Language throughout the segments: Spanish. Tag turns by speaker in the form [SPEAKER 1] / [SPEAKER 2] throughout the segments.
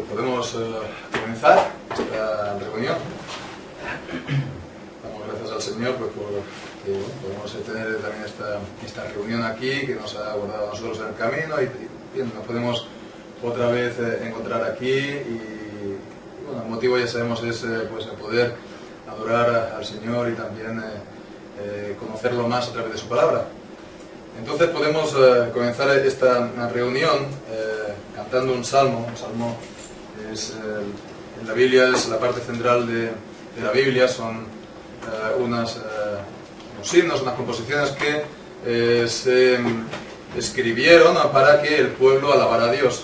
[SPEAKER 1] Podemos comenzar esta reunión. Damos gracias al Señor pues, por que podemos tener también esta reunión aquí, que nos ha guardado a nosotros en el camino y bien, nos podemos otra vez encontrar aquí y bueno, el motivo ya sabemos es pues, poder adorar al Señor y también conocerlo más a través de su palabra. Entonces podemos comenzar esta reunión cantando un salmo. Un salmo en la Biblia es la parte central de la Biblia, son unos himnos, unas composiciones que se escribieron para que el pueblo alabara a Dios.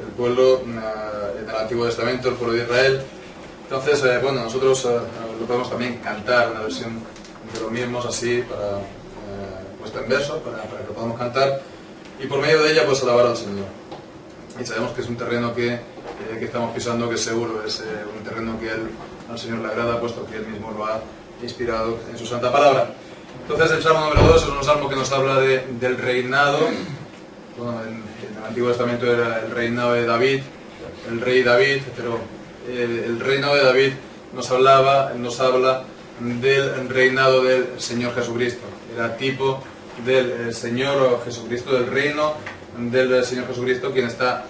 [SPEAKER 1] El pueblo, en el Antiguo Testamento, el pueblo de Israel. Entonces, bueno, nosotros lo podemos también cantar, una versión de los mismos así, puesta en verso, para que lo podamos cantar, y por medio de ella pues alabar al Señor. Y sabemos que es un terreno que estamos pisando, que seguro es un terreno que al Señor le agrada, puesto que Él mismo lo ha inspirado en su santa palabra. Entonces el Salmo número 2 es un salmo que nos habla del reinado. Bueno, en el Antiguo Testamento era el reinado de David, el rey David, pero el reinado de David nos habla del reinado del Señor Jesucristo. Era tipo del Señor Jesucristo, del reino del Señor Jesucristo, quien está,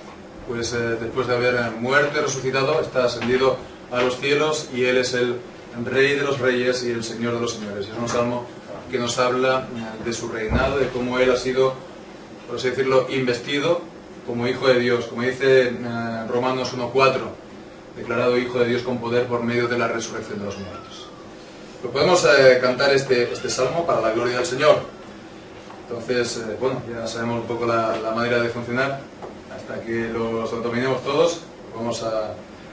[SPEAKER 1] pues después de haber muerto y resucitado, está ascendido a los cielos y Él es el Rey de los reyes y el Señor de los señores. Es un salmo que nos habla de su reinado, de cómo Él ha sido, por así decirlo, investido como Hijo de Dios, como dice Romanos 1:4, declarado Hijo de Dios con poder por medio de la resurrección de los muertos. Pues podemos cantar este salmo para la gloria del Señor. Entonces, bueno, ya sabemos un poco la manera de funcionar. Hasta que los dominemos todos, vamos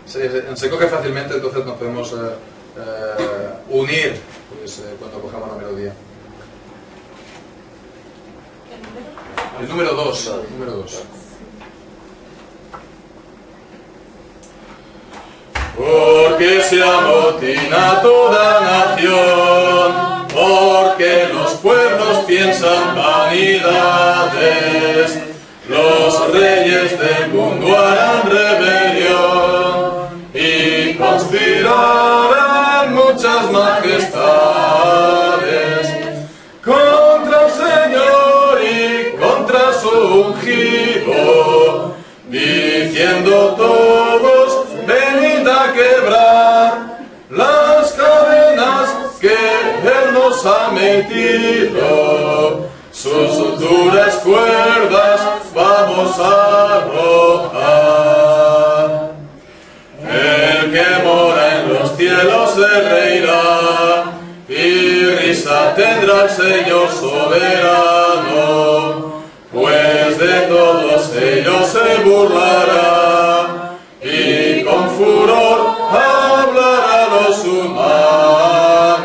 [SPEAKER 1] se coge fácilmente, entonces nos podemos unir pues, cuando cojamos la melodía. El número 2. Porque se amotina toda nación, porque los pueblos piensan vanidades, los reyes del mundo harán rebelión y conspirarán muchas majestades contra el Señor y contra su ungido, diciendo todos, venid a quebrar las cadenas que Él nos ha metido, sus duras cuerdas vamos a arrojar. El que mora en los cielos se reirá y risa tendrá el Señor soberano, pues de todos ellos se burlará y con furor hablará a los humanos,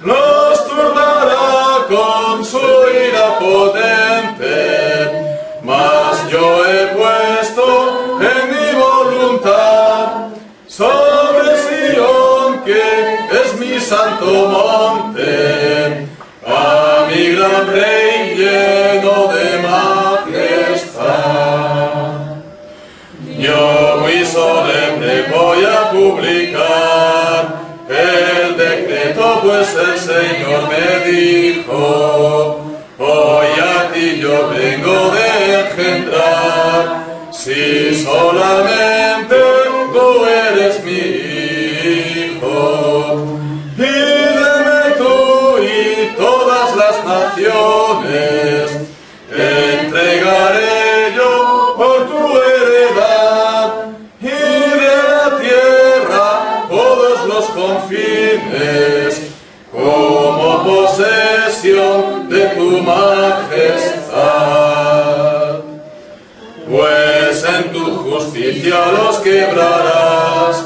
[SPEAKER 1] los turnará con su ira potente, mas yo he puesto en mi voluntad sobre Sion, que es mi santo monte, a mi gran Rey lleno de majestad. Yo muy solemne voy a publicar el decreto, pues el Señor me dijo, hoy a ti yo vengo de engendrar, si solamente tú eres mi hijo. Pídeme tú y todas las naciones, entregaré yo por tu heredad, y de la tierra todos los confines, como posesión de tu majestad. Pues en tu justicia los quebrarás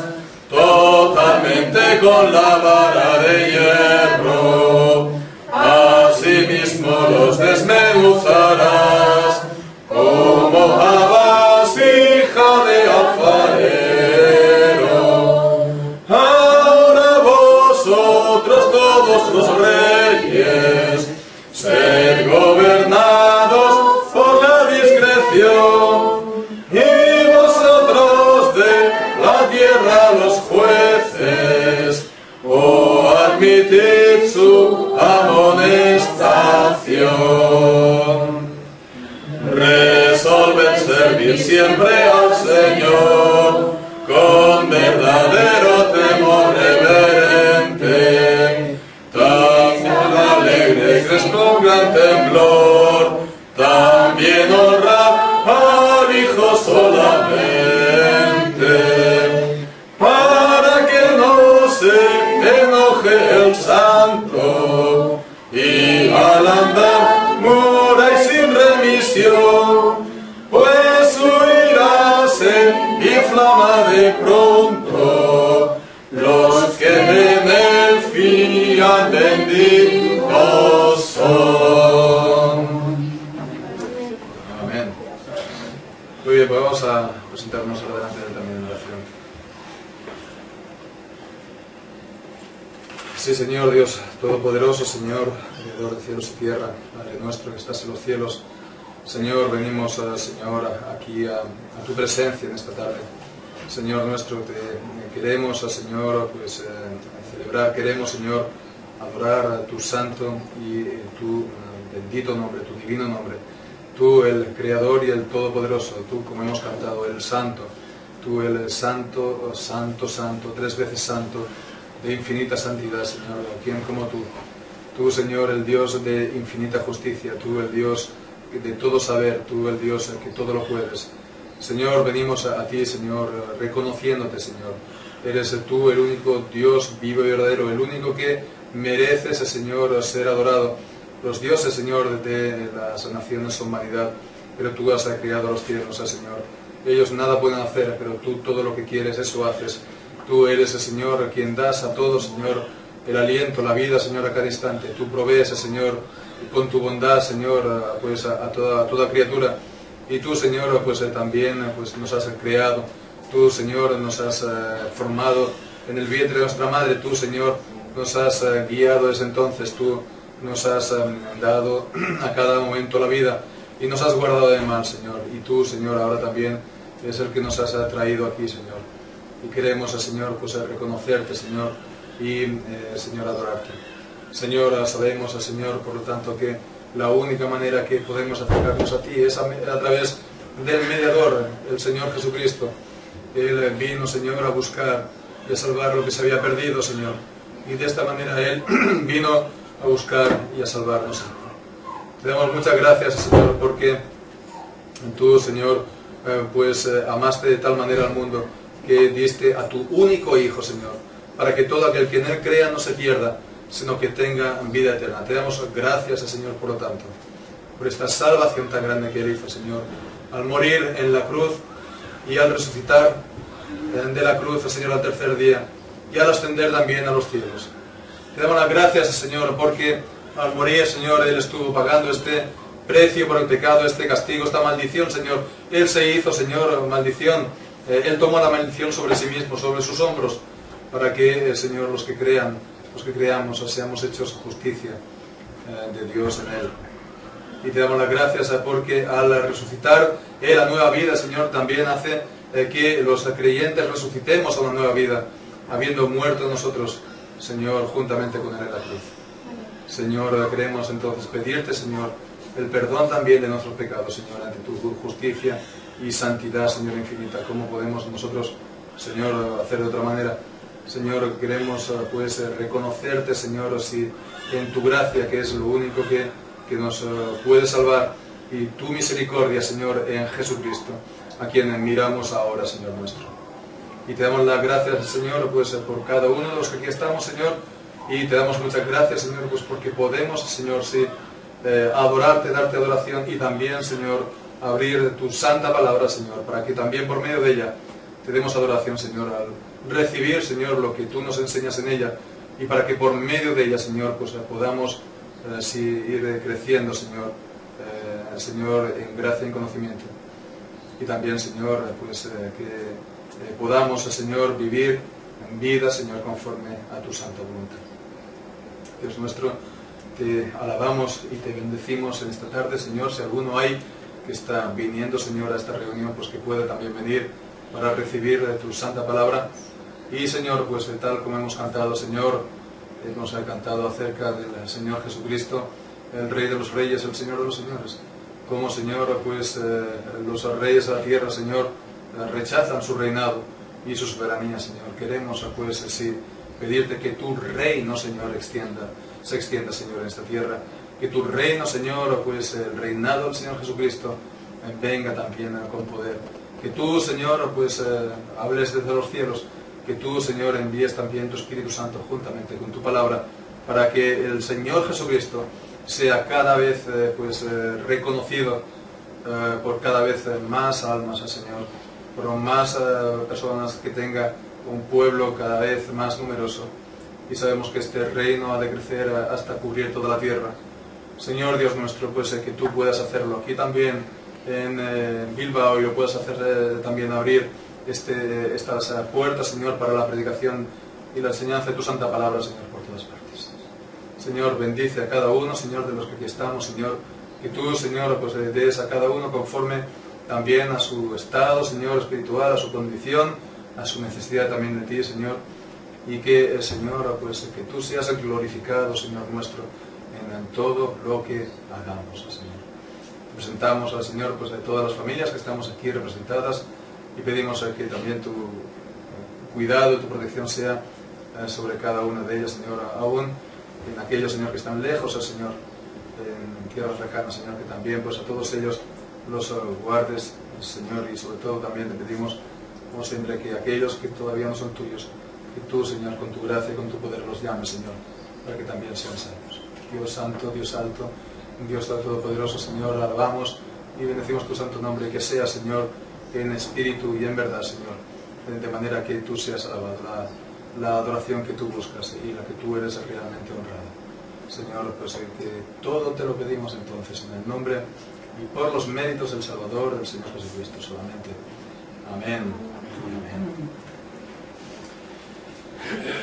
[SPEAKER 1] totalmente con la vara de hierro, asimismo los desmenuzarás como a vasija de alfarero. Ahora vosotros todos los reyes, sed gobernados por la discreción, y vosotros remitid su amonestación. Resolved servir siempre al Señor con verdadero temor reverente, tan alegres con gran temblor, también honrad al Hijo solamente, para que no se enoje el Santo y al andar muráis sin remisión, pues su ira se inflama de pronto. Los que en él fían benditos son. Amén. Muy bien, pues vamos a presentarnos ahora delante de también en oración. Sí, Señor Dios Todopoderoso, Señor, Creador de cielos y tierra, Padre nuestro que estás en los cielos, Señor, venimos, Señor, aquí a tu presencia en esta tarde. Señor nuestro, te queremos, Señor, pues celebrar, queremos, Señor, adorar a tu santo y tu bendito nombre, tu divino nombre. Tú, el Creador y el Todopoderoso, tú, como hemos cantado, el Santo, tú, el Santo, Santo, Santo, tres veces Santo, de infinita santidad, Señor, ¿quién como tú? Tú, Señor, el Dios de infinita justicia, tú, el Dios de todo saber, tú, el Dios que todo lo puedes. Señor, venimos a ti, Señor, reconociéndote, Señor. Eres tú el único Dios vivo y verdadero, el único que mereces, Señor, ser adorado. Los dioses, Señor, de las naciones son vanidad, pero tú has creado los cielos, Señor. Ellos nada pueden hacer, pero tú todo lo que quieres, eso haces. Tú eres el Señor quien das a todos, Señor, el aliento, la vida, Señor, a cada instante. Tú provees, Señor, con tu bondad, Señor, pues a toda criatura. Y tú, Señor, pues también pues, nos has creado. Tú, Señor, nos has formado en el vientre de nuestra madre. Tú, Señor, nos has guiado desde entonces. Tú nos has dado a cada momento la vida y nos has guardado de mal, Señor. Y tú, Señor, ahora también es el que nos has traído aquí, Señor. Y queremos, Señor, pues reconocerte, Señor, y, Señor, adorarte. Señor, sabemos, Señor, por lo tanto, que la única manera que podemos acercarnos a ti es a través del mediador, el Señor Jesucristo. Él vino, Señor, a buscar y a salvar lo que se había perdido, Señor. Y de esta manera Él vino a buscar y a salvarnos, Señor. Te damos muchas gracias, Señor, porque tú, Señor, pues amaste de tal manera al mundo que diste a tu único Hijo, Señor, para que todo aquel que en Él crea no se pierda, sino que tenga vida eterna. Te damos gracias, Señor, por lo tanto, por esta salvación tan grande que Él hizo, Señor, al morir en la cruz y al resucitar de la cruz, Señor, al tercer día, y al ascender también a los cielos. Te damos las gracias, Señor, porque al morir, Señor, Él estuvo pagando este precio por el pecado, este castigo, esta maldición, Señor. Él se hizo, Señor, maldición. Él tomó la maldición sobre sí mismo, sobre sus hombros, para que, Señor, los que crean, los que creamos, seamos hechos justicia de Dios en Él. Y te damos las gracias porque al resucitar Él a nueva vida, Señor, también hace que los creyentes resucitemos a una nueva vida, habiendo muerto nosotros, Señor, juntamente con Él en la cruz. Señor, queremos entonces pedirte, Señor, el perdón también de nuestros pecados, Señor, ante tu justicia y santidad, Señor, infinita. ¿Cómo podemos nosotros, Señor, hacer de otra manera? Señor, queremos pues reconocerte, Señor, si en tu gracia, que es lo único que nos puede salvar, y tu misericordia, Señor, en Jesucristo, a quien miramos ahora, Señor nuestro. Y te damos las gracias, Señor, pues por cada uno de los que aquí estamos, Señor, y te damos muchas gracias, Señor, pues porque podemos, Señor, sí, adorarte, darte adoración, y también, Señor, abrir tu santa palabra, Señor, para que también por medio de ella te demos adoración, Señor, al recibir, Señor, lo que tú nos enseñas en ella, y para que por medio de ella, Señor, pues podamos sí, ir creciendo, Señor, Señor, en gracia y en conocimiento. Y también, Señor, pues que podamos, Señor, vivir en vida, Señor, conforme a tu santa voluntad. Dios nuestro, te alabamos y te bendecimos en esta tarde, Señor. Si alguno hay que está viniendo, Señor, a esta reunión, pues que pueda también venir para recibir tu santa palabra. Y, Señor, pues tal como hemos cantado, Señor, Hemos cantado acerca del Señor Jesucristo, el Rey de los Reyes, el Señor de los Señores. Como, Señor, pues los reyes de la tierra, Señor, rechazan su reinado y su soberanía, Señor. Queremos, pues, sí, pedirte que tu reino, Señor, se extienda, Señor, en esta tierra. Que tu reino, Señor, pues el reinado del Señor Jesucristo venga también con poder. Que tú, Señor, pues hables desde los cielos. Que tú, Señor, envíes también tu Espíritu Santo juntamente con tu palabra, para que el Señor Jesucristo sea cada vez reconocido por cada vez más almas, Señor, por más personas, que tenga un pueblo cada vez más numeroso. Y sabemos que este reino ha de crecer hasta cubrir toda la tierra. Señor Dios nuestro, pues que tú puedas hacerlo aquí también en Bilbao, y lo puedas hacer también abrir estas puertas, Señor, para la predicación y la enseñanza de tu santa palabra, Señor, por todas partes. Señor, bendice a cada uno, Señor, de los que aquí estamos, Señor, que tú, Señor, pues des a cada uno conforme también a su estado, Señor, espiritual, a su condición, a su necesidad también de ti, Señor, y que, Señor, pues que tú seas el glorificado, Señor nuestro, en todo lo que hagamos, Señor. Presentamos al Señor, pues de todas las familias que estamos aquí representadas, y pedimos que también tu cuidado y tu protección sea sobre cada una de ellas, Señor, aún en aquellos, Señor, que están lejos, Señor, en tierras lejanas, Señor, que también pues a todos ellos los guardes, Señor, y sobre todo también te pedimos, como siempre, que aquellos que todavía no son tuyos, que tú, Señor, con tu gracia y con tu poder los llames, Señor, para que también sean salvos. Dios santo, Dios alto, Dios todopoderoso, Señor, alabamos y bendecimos tu santo nombre, que sea, Señor, en espíritu y en verdad, Señor, de manera que tú seas alabado, la adoración que tú buscas y la que tú eres realmente honrada. Señor, pues que todo te lo pedimos entonces en el nombre y por los méritos del Salvador, del Señor Jesucristo solamente. Amén.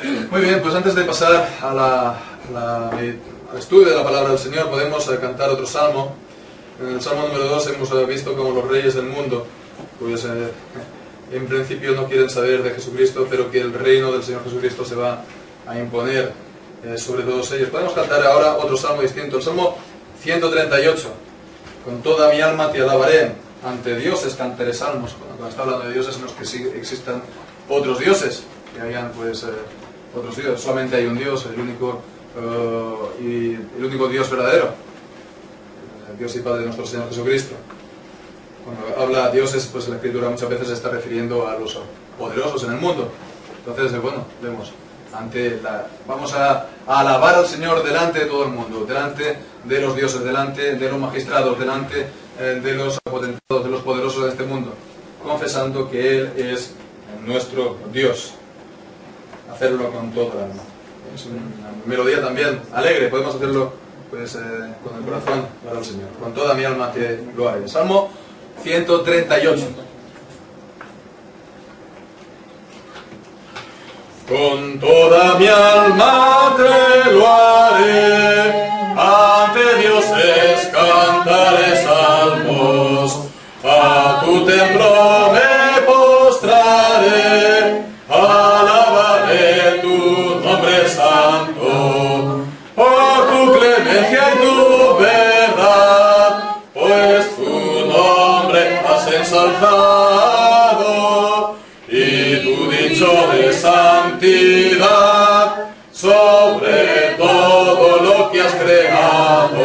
[SPEAKER 1] Amén. Muy bien, pues antes de pasar al estudio de la palabra del Señor, podemos cantar otro salmo. En el salmo número 2 hemos visto como los reyes del mundo, pues en principio no quieren saber de Jesucristo, pero que el reino del Señor Jesucristo se va a imponer sobre todos ellos. Podemos cantar ahora otro salmo distinto, el salmo 138. Con toda mi alma te alabaré, ante dioses cantaré salmos. Cuando está hablando de dioses, no es que sí existan otros dioses, que hayan pues otros dioses. Solamente hay un Dios, el único Dios verdadero, el Dios y Padre de nuestro Señor Jesucristo. Cuando habla de dioses, pues la Escritura muchas veces se está refiriendo a los poderosos en el mundo. Entonces, bueno, vemos, vamos a alabar al Señor delante de todo el mundo, delante de los dioses, delante de los magistrados, delante de los potentados, de los poderosos de este mundo, confesando que Él es nuestro Dios. Hacerlo con todo el alma. Es una melodía también alegre, podemos hacerlo pues con el corazón para el Señor. Con toda mi alma te lo haré. Salmo 138. Con toda mi alma te lo haré, ante dioses cantaré salmos, a tu templo me postraré, alabaré tu nombre santo, por tu clemencia y tu verdad, pues tu nombre has ensalzado, y tu dicho de santidad sobre todo lo que has creado.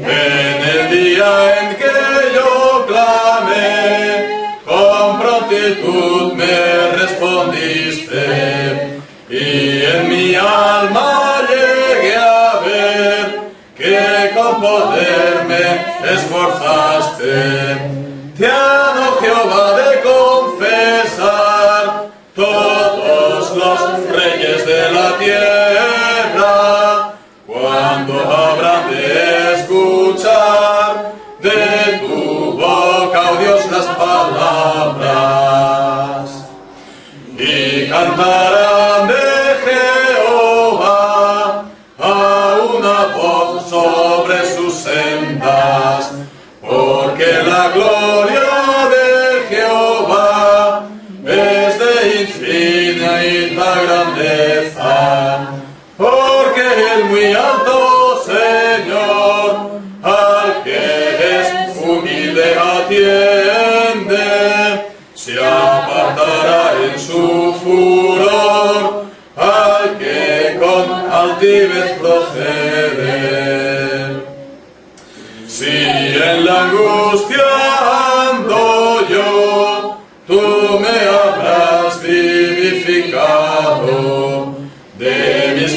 [SPEAKER 1] En el día en que yo clamé, con prontitud me respondiste, y en mi alma llegué a ver que con poder me esforzaste. Te amo, Jehová, de confesar todos los reyes de la tierra, cuando habrán de escuchar de tu boca, oh Dios, las palabras, y cantarán de Jehová a una voz sobre sus sendas, porque la gloria de Jehová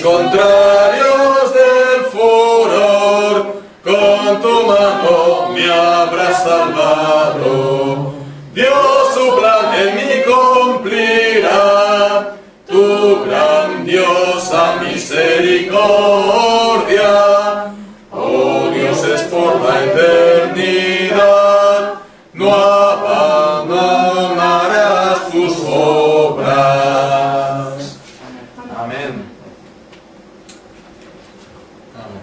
[SPEAKER 1] contrarios del furor, con tu mano me habrás salvado. Dios su plan en mí cumplirá, tu grandiosa misericordia. Oh Dios, es por la eternidad, no abandonarás tus obras. Amén. Amén.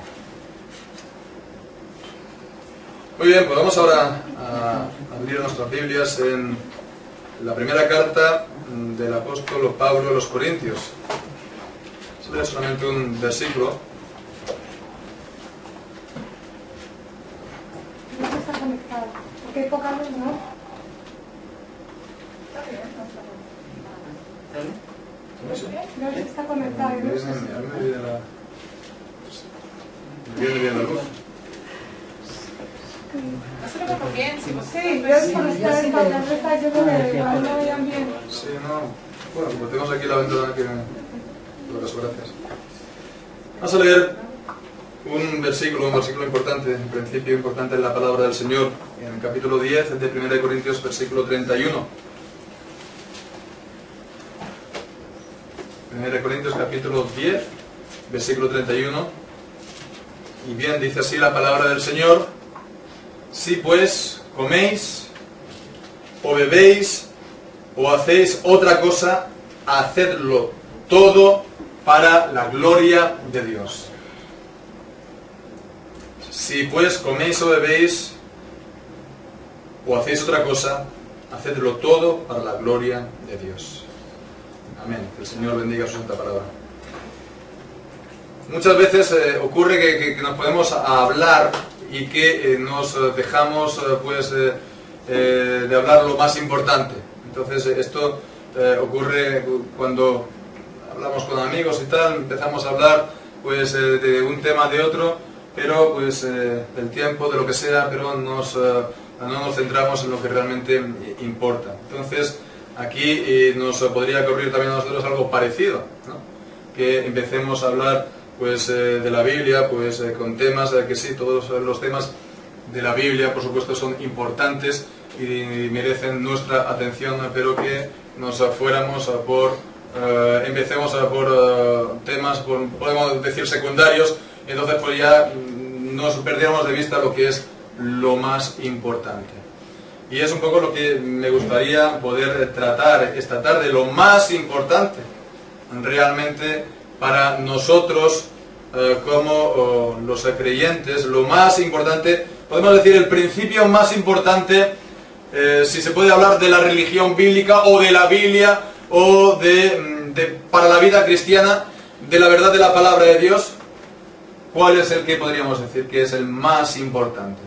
[SPEAKER 1] Muy bien, pues vamos ahora a abrir nuestras Biblias en la primera carta del apóstol Pablo a los Corintios. Es solamente un versículo.
[SPEAKER 2] No está conectado, porque hay poca luz, ¿no? No está conectado.
[SPEAKER 1] A mí me viene bien la luz.
[SPEAKER 3] No se lo veo bien, si vos...
[SPEAKER 2] Sí, yo por estar en pantalla está yo creo que igual no veían bien.
[SPEAKER 1] Sí, no. Bueno, como tenemos aquí la ventana que me... Gracias. Vamos a leer un versículo importante, en principio importante en la palabra del Señor, en el capítulo 10 de 1 Corintios, versículo 31. 1 Corintios capítulo 10, versículo 31. Y bien, dice así la palabra del Señor: si pues coméis, o bebéis, o hacéis otra cosa, hacedlo todo para la gloria de Dios. Si pues coméis o bebéis, o hacéis otra cosa, hacedlo todo para la gloria de Dios. Amén. Que el Señor bendiga su santa palabra. Muchas veces ocurre que nos podemos hablar y que nos dejamos de hablar lo más importante. Entonces esto ocurre cuando hablamos con amigos y tal, empezamos a hablar de un tema de otro, pero del tiempo, de lo que sea, pero no nos centramos en lo que realmente importa. Entonces aquí nos podría ocurrir también a nosotros algo parecido, ¿no? Que empecemos a hablar de la Biblia, con temas que sí, todos los temas de la Biblia por supuesto son importantes y merecen nuestra atención, pero que nos fuéramos empecemos por temas, podemos decir secundarios, entonces ya nos perdiéramos de vista lo que es lo más importante. Y es un poco lo que me gustaría poder tratar esta tarde, lo más importante realmente para nosotros como los creyentes, lo más importante, podemos decir el principio más importante, si se puede hablar de la religión bíblica o de la Biblia o para la vida cristiana, de la verdad de la palabra de Dios. ¿Cuál es el que podríamos decir que es el más importante?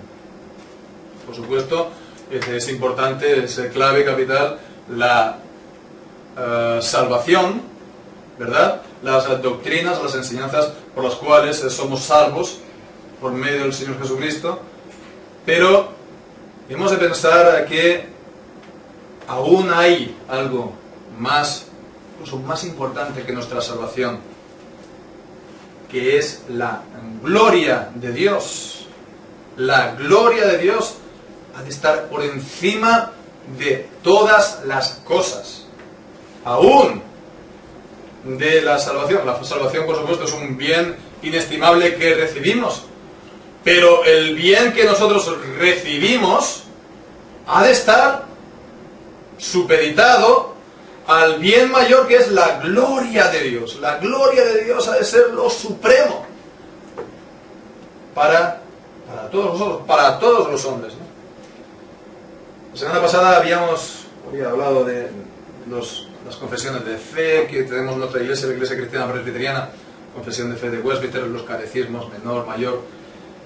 [SPEAKER 1] Por supuesto, es importante, es clave, capital, la salvación, ¿verdad? Las doctrinas, las enseñanzas por las cuales somos salvos por medio del Señor Jesucristo. Pero hemos de pensar que aún hay algo más, incluso más importante que nuestra salvación, que es la gloria de Dios. La gloria de Dios ha de estar por encima de todas las cosas, aún de la salvación. La salvación, por supuesto, es un bien inestimable que recibimos, pero el bien que nosotros recibimos ha de estar supeditado al bien mayor, que es la gloria de Dios. La gloria de Dios ha de ser lo supremo para todos nosotros, para todos los hombres, ¿no? La semana pasada había hablado de las confesiones de fe que tenemos en nuestra iglesia, la Iglesia Cristiana Presbiteriana, confesión de fe de Westminster, los catecismos menor, mayor.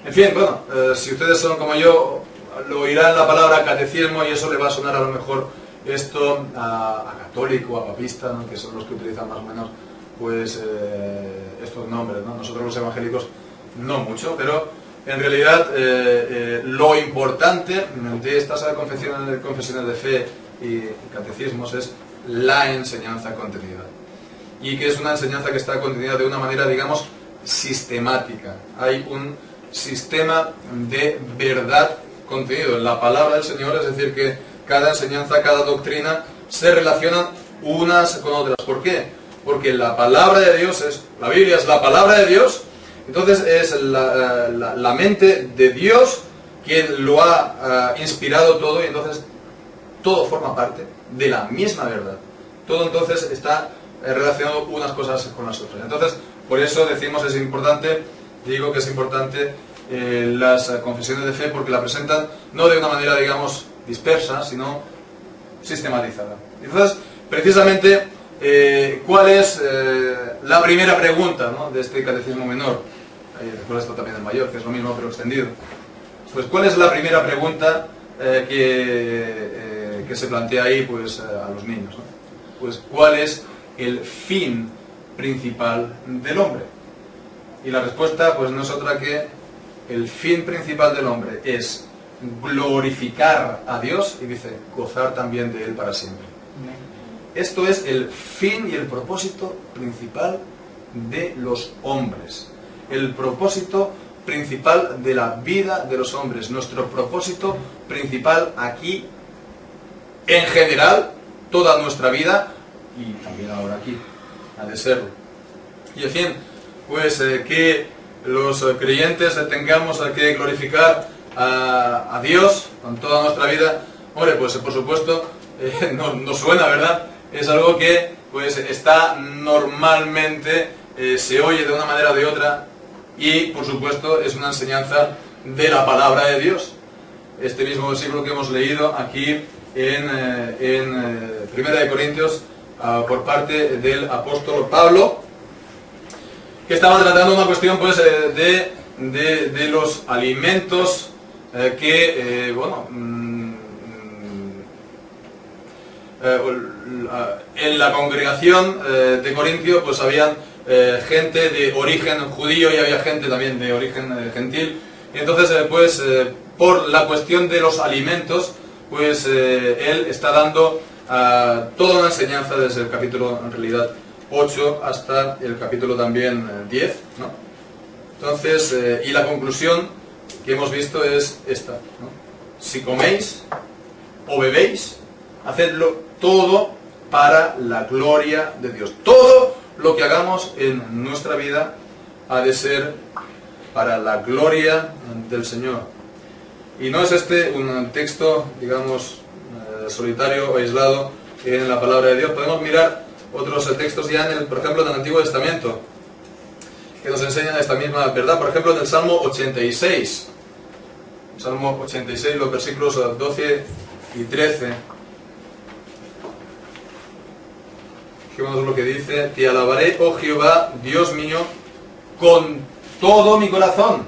[SPEAKER 1] En fin, bueno, si ustedes son como yo, lo oirán la palabra catecismo y eso le va a sonar a lo mejor esto a católico, a papista, ¿no? Que son los que utilizan más o menos estos nombres, ¿no? Nosotros los evangélicos no mucho, pero en realidad lo importante de estas confesiones de fe y catecismos es la enseñanza contenida. y que es una enseñanza que está contenida de una manera, digamos, sistemática. Hay un sistema de verdad contenido en la palabra del Señor, es decir, que cada enseñanza, cada doctrina se relacionan unas con otras. ¿Por qué? Porque la palabra de Dios la Biblia es la palabra de Dios, entonces es la mente de Dios quien lo ha inspirado todo, y entonces todo forma parte de la misma verdad. Todo entonces está relacionado unas cosas con las otras. Entonces, por eso decimos digo que es importante las confesiones de fe, porque la presentan no de una manera, digamos, dispersa, sino sistematizada. Entonces, precisamente, ¿cuál es la primera pregunta, ¿no?, de este catecismo menor? Después está también el mayor, que es lo mismo pero extendido. Pues, ¿cuál es la primera pregunta que se plantea ahí, pues, a los niños, ¿no? Pues, ¿cuál es el fin principal del hombre? Y la respuesta, pues, no es otra que el fin principal del hombre es glorificar a Dios, y dice, gozar también de Él para siempre. Esto es el fin y el propósito principal de los hombres. El propósito principal de la vida de los hombres. Nuestro propósito principal aquí, en general, toda nuestra vida, y también ahora aquí, ha de serlo. Y en fin, pues que los creyentes tengamos que glorificar a Dios con toda nuestra vida. Hombre, pues por supuesto, no suena, ¿verdad? Es algo que pues está normalmente, se oye de una manera o de otra, y por supuesto es una enseñanza de la palabra de Dios. Este mismo versículo que hemos leído aquí en 1 de Corintios por parte del apóstol Pablo, que estaba tratando una cuestión pues de los alimentos que en la congregación de Corintio pues habían gente de origen judío y había gente también de origen gentil, y entonces por la cuestión de los alimentos pues él está dando toda una enseñanza desde el capítulo en realidad 8 hasta el capítulo también 10, ¿no? Entonces, y la conclusión que hemos visto es esta, ¿no? Si coméis o bebéis, hacedlo todo para la gloria de Dios. Todo lo que hagamos en nuestra vida ha de ser para la gloria del Señor. Y no es este un texto, digamos, solitario o aislado en la palabra de Dios. Podemos mirar otros textos ya, por ejemplo, en el Antiguo Testamento, que nos enseñan esta misma verdad. Por ejemplo, en el Salmo 86. Salmo 86, los versículos 12 y 13. Fijémonos lo que dice: Te alabaré, oh Jehová, Dios mío, con todo mi corazón,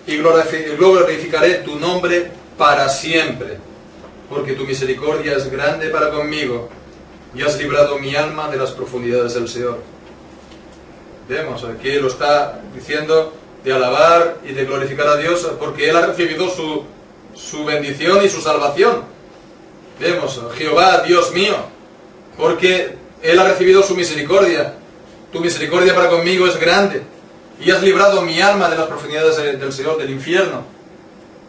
[SPEAKER 1] y glorificaré tu nombre para siempre, porque tu misericordia es grande para conmigo, y has librado mi alma de las profundidades del Seol. Vemos, aquí lo está diciendo de alabar y de glorificar a Dios, porque él ha recibido su bendición y su salvación. Vemos, Jehová, Dios mío, porque él ha recibido su misericordia. Tu misericordia para conmigo es grande, y has librado mi alma de las profundidades del Seol, del infierno.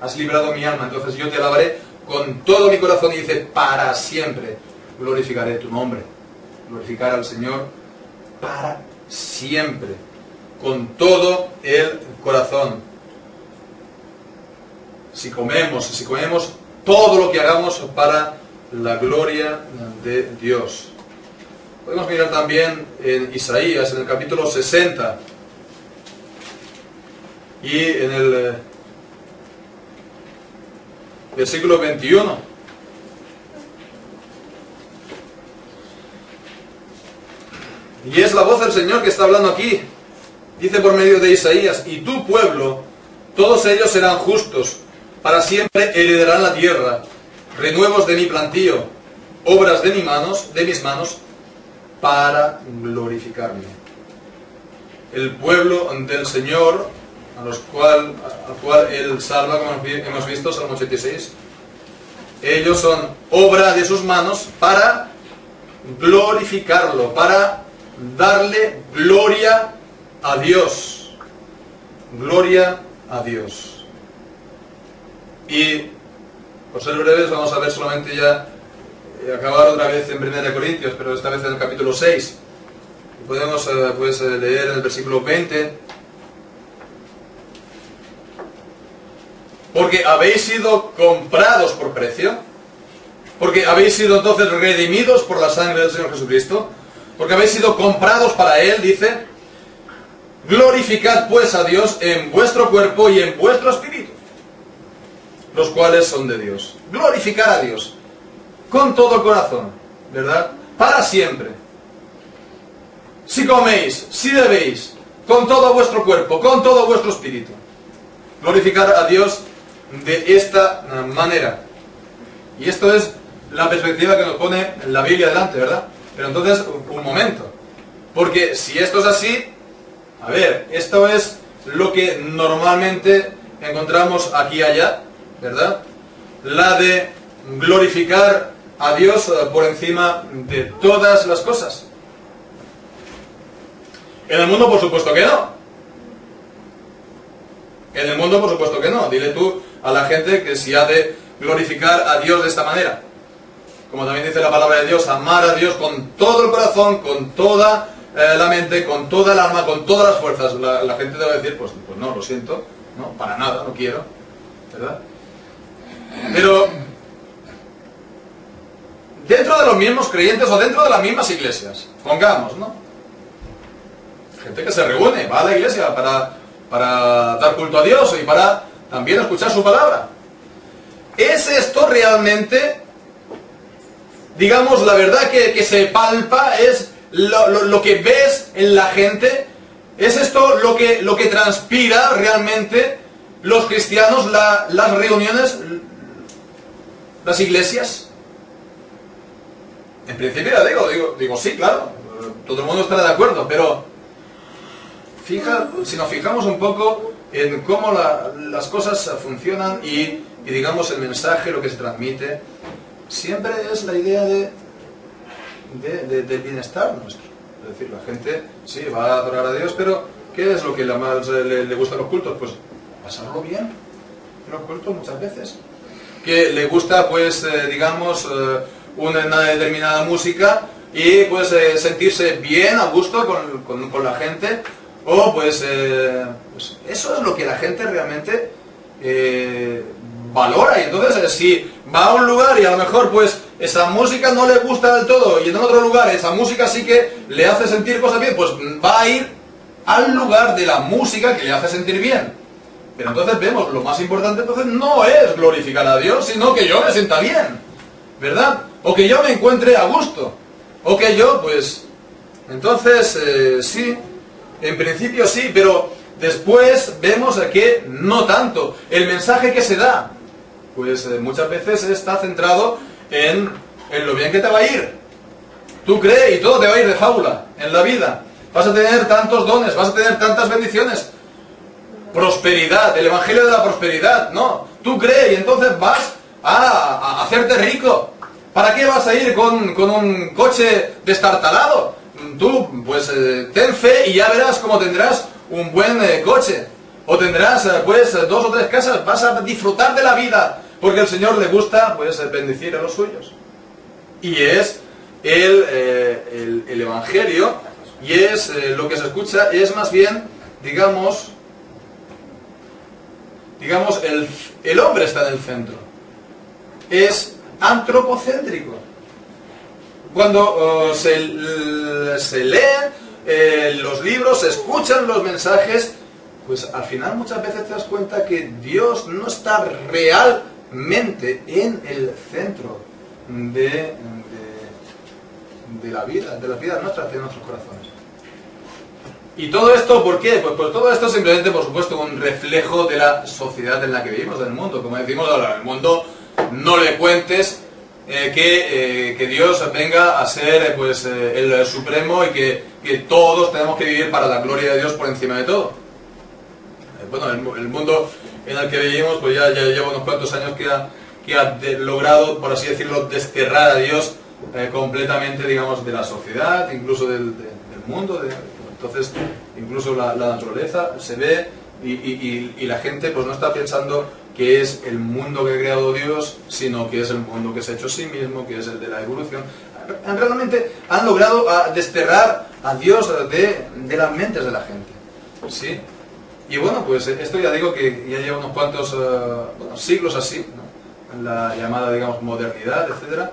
[SPEAKER 1] Has librado mi alma, entonces yo te alabaré con todo mi corazón, y dice, para siempre glorificaré tu nombre. Glorificar al Señor para siempre, con todo el corazón. Si comemos todo lo que hagamos para la gloria de Dios. Podemos mirar también en Isaías, en el capítulo 60, y en el versículo 21. Y es la voz del Señor que está hablando aquí. Dice por medio de Isaías: y tu pueblo, todos ellos serán justos, para siempre heredarán la tierra, renuevos de mi plantío, obras de mis manos, para glorificarme. El pueblo del Señor, al cual Él salva, como hemos visto, Salmo 86, ellos son obra de sus manos para glorificarlo, para darle gloria a Dios. Gloria a Dios. Y, por ser breves, vamos a ver solamente ya, acabar otra vez en 1 Corintios, pero esta vez en el capítulo 6. Podemos pues, leer en el versículo 20. Porque habéis sido comprados por precio. Porque habéis sido entonces redimidos por la sangre del Señor Jesucristo. Porque habéis sido comprados para Él, dice. Glorificad pues a Dios en vuestro cuerpo y en vuestro espíritu, los cuales son de Dios. Glorificar a Dios con todo corazón, ¿verdad? Para siempre. Si coméis, si bebéis, con todo vuestro cuerpo, con todo vuestro espíritu. Glorificar a Dios de esta manera. Y esto es la perspectiva que nos pone la Biblia delante, ¿verdad? Pero entonces, un momento. Porque si esto es así, a ver, esto es lo que normalmente encontramos aquí y allá, ¿verdad? La de glorificar a Dios por encima de todas las cosas. En el mundo, por supuesto que no. En el mundo, por supuesto que no. Dile tú a la gente que si ha de glorificar a Dios de esta manera. Como también dice la palabra de Dios, amar a Dios con todo el corazón, con toda la mente, con toda el alma, con todas las fuerzas. La gente debe decir, pues no, lo siento, no, para nada, no quiero, ¿verdad? Pero dentro de los mismos creyentes o dentro de las mismas iglesias, pongamos, ¿no? Gente que se reúne, va a la iglesia para dar culto a Dios y para también escuchar su palabra. ¿Es esto realmente, digamos, la verdad que se palpa? ¿Es lo que ves en la gente? ¿Es esto lo que transpira realmente los cristianos, las reuniones, las iglesias? En principio ya digo sí, claro, todo el mundo estará de acuerdo, pero si nos fijamos un poco en cómo las cosas funcionan y digamos el mensaje, lo que se transmite, siempre es la idea del bienestar nuestro. Es decir, la gente sí va a adorar a Dios, pero ¿qué es lo que más le gusta a los cultos? Pues pasarlo bien en los cultos muchas veces. Que le gusta, pues, digamos, una determinada música y pues sentirse bien, a gusto con la gente. O pues eso es lo que la gente realmente valora. Y entonces si va a un lugar y a lo mejor pues esa música no le gusta del todo y en otro lugar esa música sí que le hace sentir cosas bien, pues va a ir al lugar de la música que le hace sentir bien. Pero entonces vemos, lo más importante entonces no es glorificar a Dios, sino que yo me sienta bien, ¿verdad? O que yo me encuentre a gusto, o que yo pues... Entonces sí, en principio sí, pero después vemos que no tanto. El mensaje que se da, pues muchas veces está centrado en lo bien que te va a ir. Tú crees y todo te va a ir de fábula en la vida. Vas a tener tantos dones, vas a tener tantas bendiciones. Prosperidad, el evangelio de la prosperidad, no. Tú crees y entonces vas a hacerte rico. ¿Para qué vas a ir con un coche destartalado? Tú, pues, ten fe y ya verás cómo tendrás un buen coche. O tendrás, pues, 2 o 3 casas. Vas a disfrutar de la vida. Porque al Señor le gusta, pues, bendecir a los suyos. Y es el evangelio, y es lo que se escucha, es más bien, digamos, el hombre está en el centro. Es antropocéntrico. Cuando se leen los libros, se escuchan los mensajes, pues al final muchas veces te das cuenta que Dios no está realmente en el centro de la vida nuestra, de nuestros corazones. ¿Y todo esto por qué? Pues todo esto es simplemente, por supuesto, un reflejo de la sociedad en la que vivimos, del mundo. Como decimos ahora, en el mundo no le cuentes que Dios venga a ser pues el supremo y que todos tenemos que vivir para la gloria de Dios por encima de todo. Bueno, el mundo en el que vivimos pues ya lleva unos cuantos años que ha logrado, por así decirlo, desterrar a Dios completamente, digamos, de la sociedad, incluso del mundo. Entonces, incluso la naturaleza se ve y la gente pues no está pensando que es el mundo que ha creado Dios, sino que es el mundo que se ha hecho a sí mismo, que es el de la evolución. Realmente han logrado desterrar a Dios de las mentes de la gente. ¿Sí? Y bueno, pues esto ya digo que ya lleva unos cuantos siglos así, ¿no? En la llamada, digamos, modernidad, etcétera,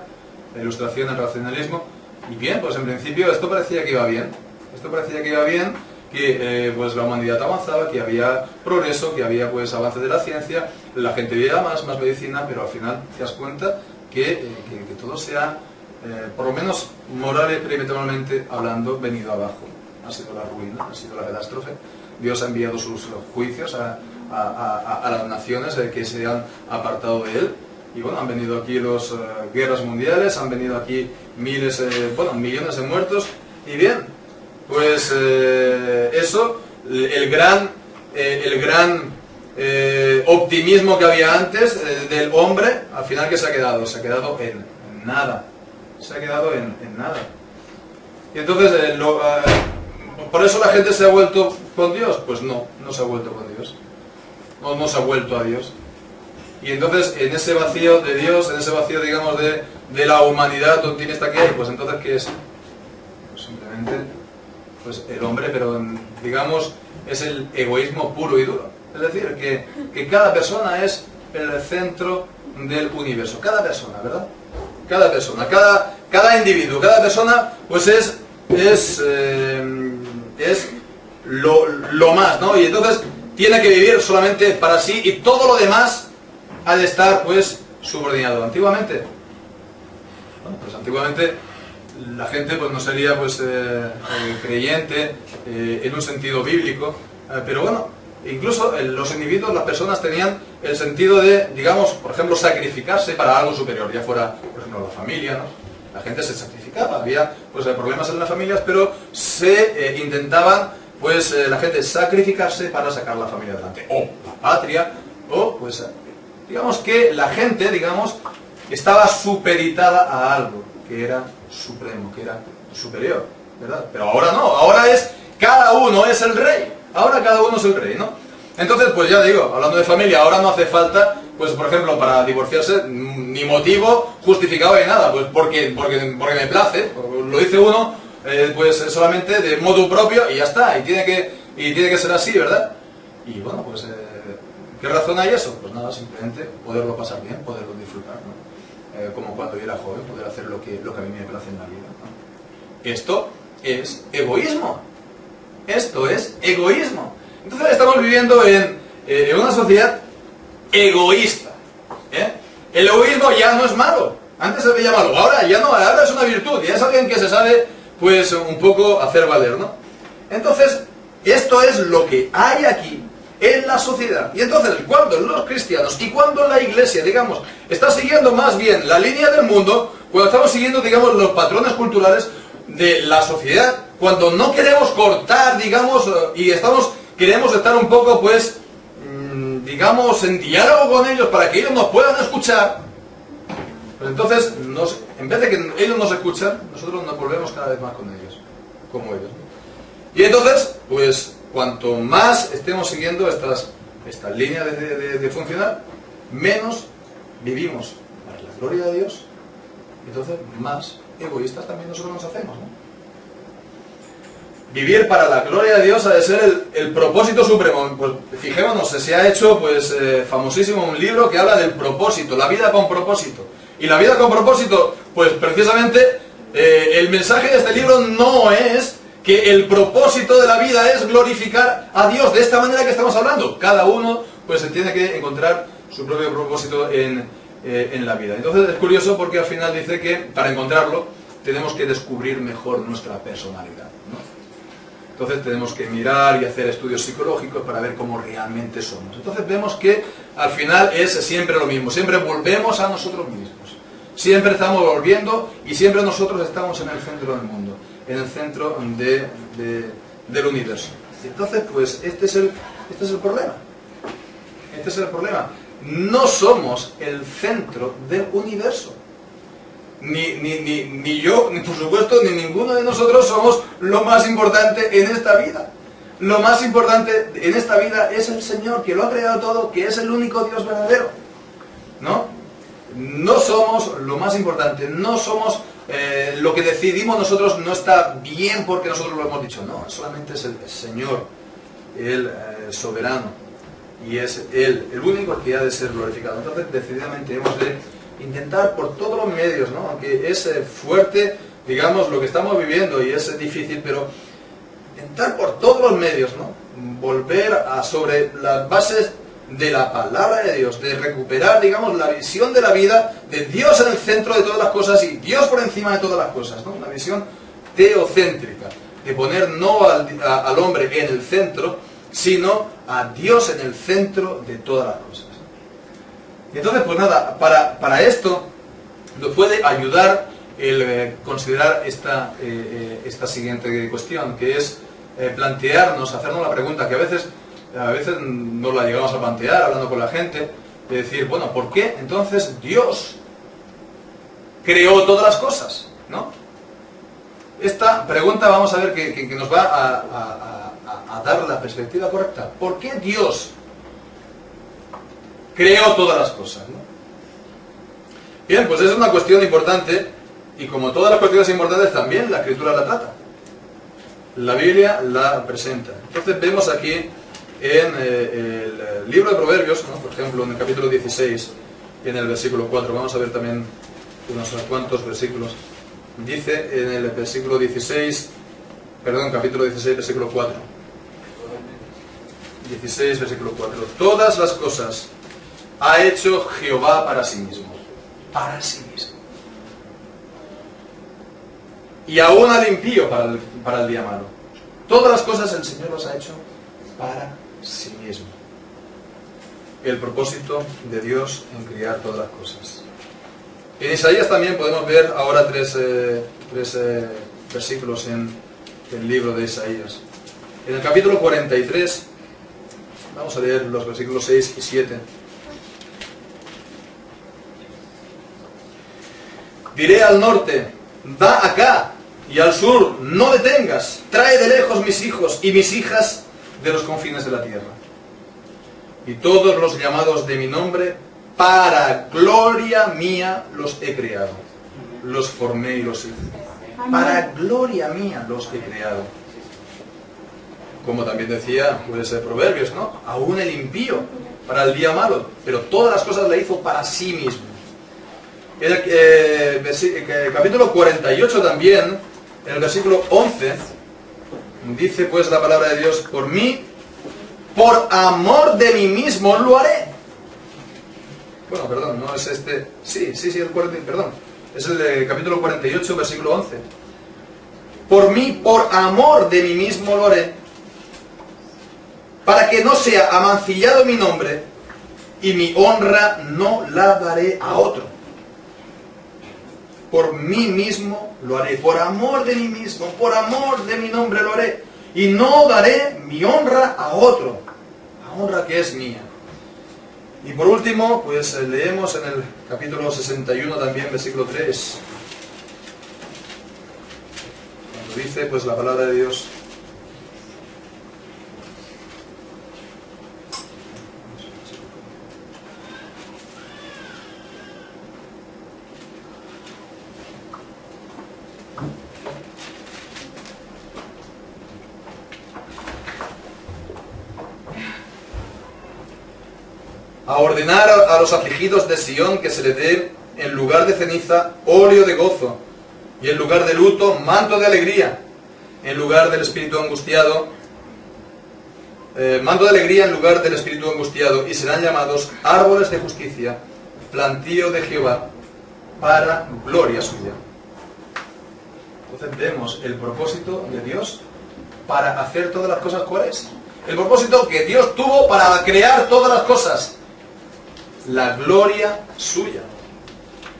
[SPEAKER 1] la ilustración, el racionalismo. Y bien, pues en principio esto parecía que iba bien. Esto parecía que iba bien, que pues la humanidad avanzaba, que había progreso, que había pues avances de la ciencia, la gente veía más medicina, pero al final te das cuenta que todo se ha, por lo menos moral y espiritualmente hablando, venido abajo. Ha sido la ruina, ha sido la catástrofe. Dios ha enviado sus juicios a las naciones que se han apartado de Él. Y bueno, han venido aquí las guerras mundiales, han venido aquí millones de muertos. Y bien, pues eso, el gran optimismo que había antes del hombre, al final ¿qué se ha quedado? Se ha quedado en nada. Se ha quedado en nada. Y entonces, ¿por eso la gente se ha vuelto con Dios? Pues no se ha vuelto con Dios. No se ha vuelto a Dios. Y entonces, en ese vacío de Dios, en ese vacío, digamos, de la humanidad, ¿dónde está que hay? Pues entonces, ¿qué es? Pues simplemente, pues el hombre, pero digamos, es el egoísmo puro y duro. Es decir, que cada persona es el centro del universo. Cada persona, ¿verdad? Cada persona, cada individuo, cada persona, pues es lo más, ¿no? Y entonces tiene que vivir solamente para sí y todo lo demás ha de estar, pues, subordinado. Antiguamente, bueno, pues antiguamente la gente pues no sería pues creyente en un sentido bíblico, pero bueno, incluso los individuos, las personas tenían el sentido de, digamos, por ejemplo, sacrificarse para algo superior, ya fuera, por ejemplo, la familia, ¿no? La gente se sacrificaba, había pues problemas en las familias, pero se intentaban, pues, la gente sacrificarse para sacar la familia adelante, o la patria, o pues, digamos que la gente, digamos, estaba supeditada a algo que era supremo, que era superior, ¿verdad? Pero ahora no, ahora es, cada uno es el rey, ahora cada uno es el rey, ¿no? Entonces, pues ya digo, hablando de familia, ahora no hace falta, pues por ejemplo, para divorciarse, ni motivo justificado de nada, pues porque me place, lo dice uno, pues solamente de modo propio y ya está, y tiene que ser así, ¿verdad? Y bueno, pues, ¿qué razón hay eso? Pues nada, simplemente poderlo pasar bien, poderlo disfrutar, ¿no? Como cuando yo era joven, poder hacer lo que a mí me place en la vida, ¿no? Esto es egoísmo. Esto es egoísmo. Entonces estamos viviendo en una sociedad egoísta. El egoísmo ya no es malo. Antes se veía malo, ahora ya no, ahora es una virtud. Ya es alguien que se sabe, pues, un poco hacer valer, ¿no? Entonces, esto es lo que hay aquí en la sociedad. Y entonces, cuando los cristianos y cuando la iglesia, digamos, está siguiendo más bien la línea del mundo, cuando estamos siguiendo, digamos, los patrones culturales de la sociedad, cuando no queremos cortar, digamos, y queremos estar un poco, pues, digamos, en diálogo con ellos para que ellos nos puedan escuchar, pues entonces, en vez de que ellos nos escuchan, nosotros nos volvemos cada vez más con ellos, como ellos, ¿no? Y entonces, pues, cuanto más estemos siguiendo estas líneas de funcionar, menos vivimos para la gloria de Dios, entonces más egoístas también nosotros nos hacemos, ¿no? Vivir para la gloria de Dios ha de ser el propósito supremo. Pues fijémonos, se ha hecho pues famosísimo un libro que habla del propósito, la vida con propósito. Y la vida con propósito, pues precisamente el mensaje de este libro no es que el propósito de la vida es glorificar a Dios de esta manera que estamos hablando. Cada uno pues se tiene que encontrar su propio propósito en la vida. Entonces es curioso porque al final dice que para encontrarlo tenemos que descubrir mejor nuestra personalidad, ¿no? Entonces tenemos que mirar y hacer estudios psicológicos para ver cómo realmente somos. Entonces vemos que al final es siempre lo mismo, siempre volvemos a nosotros mismos. Siempre estamos volviendo y siempre nosotros estamos en el centro del mundo, en el centro del universo. Entonces, pues este es el problema. Este es el problema. No somos el centro del universo. ni yo, ni por supuesto, ni ninguno de nosotros somos lo más importante en esta vida. Lo más importante en esta vida es el Señor, que lo ha creado todo, que es el único Dios verdadero, ¿no? No somos lo más importante, no somos lo que decidimos nosotros no está bien porque nosotros lo hemos dicho, no, solamente es el Señor, el soberano, y es Él, el único que ha de ser glorificado. Entonces, decididamente hemos de intentar por todos los medios, ¿no? Aunque es fuerte, digamos, lo que estamos viviendo y es difícil, pero intentar por todos los medios, ¿no? Volver a sobre las bases de la palabra de Dios, de recuperar, digamos, la visión de la vida, de Dios en el centro de todas las cosas y Dios por encima de todas las cosas, ¿no? Una visión teocéntrica, de poner no al hombre en el centro, sino a Dios en el centro de todas las cosas. Y entonces, pues nada, para esto nos puede ayudar el considerar esta siguiente cuestión, que es plantearnos, hacernos la pregunta que a veces no la llegamos a plantear hablando con la gente, de decir, bueno, ¿por qué entonces Dios creó todas las cosas? ¿No? Esta pregunta vamos a ver que nos va a dar la perspectiva correcta. ¿Por qué Dios creó todas las cosas? ¿No? Bien, pues es una cuestión importante y como todas las cuestiones importantes también la Escritura la trata. La Biblia la presenta. Entonces vemos aquí en el libro de Proverbios, ¿no? Por ejemplo, en el capítulo 16 y en el versículo 4, vamos a ver también unos cuantos versículos. Dice en el versículo 16, perdón, capítulo 16, versículo 4. 16, versículo 4. Todas las cosas ha hecho Jehová para sí mismo. Para sí mismo. Y aún al impío para el día malo. Todas las cosas el Señor las ha hecho para sí mismo. El propósito de Dios en crear todas las cosas. En Isaías también podemos ver ahora tres versículos en el libro de Isaías. En el capítulo 43, vamos a leer los versículos 6 y 7. Diré al norte, da acá, y al sur, no detengas, trae de lejos mis hijos y mis hijas de los confines de la tierra. Y todos los llamados de mi nombre, para gloria mía los he creado. Los formé y los hice. Para gloria mía los he creado. Como también decía, puede ser Proverbios, ¿no? Aún el impío, para el día malo, pero todas las cosas le hizo para sí mismo. En el capítulo 48 también, en el versículo 11, dice pues la palabra de Dios, por mí, por amor de mí mismo lo haré. Bueno, perdón, no es este, sí, el 40, perdón, es el capítulo 48, versículo 11. Por mí, por amor de mí mismo lo haré, para que no sea amancillado mi nombre, y mi honra no la daré a otro. Por mí mismo lo haré, por amor de mí mismo, por amor de mi nombre lo haré, y no daré mi honra a otro, la honra que es mía. Y por último, pues leemos en el capítulo 61 también, versículo 3, cuando dice pues la palabra de Dios. A ordenar a los afligidos de Sión que se le dé en lugar de ceniza óleo de gozo, y en lugar de luto manto de alegría, en lugar del espíritu angustiado, manto de alegría en lugar del espíritu angustiado, y serán llamados árboles de justicia, plantío de Jehová, para gloria suya. Entonces vemos el propósito de Dios para hacer todas las cosas. ¿Cuál es? El propósito que Dios tuvo para crear todas las cosas. La gloria suya.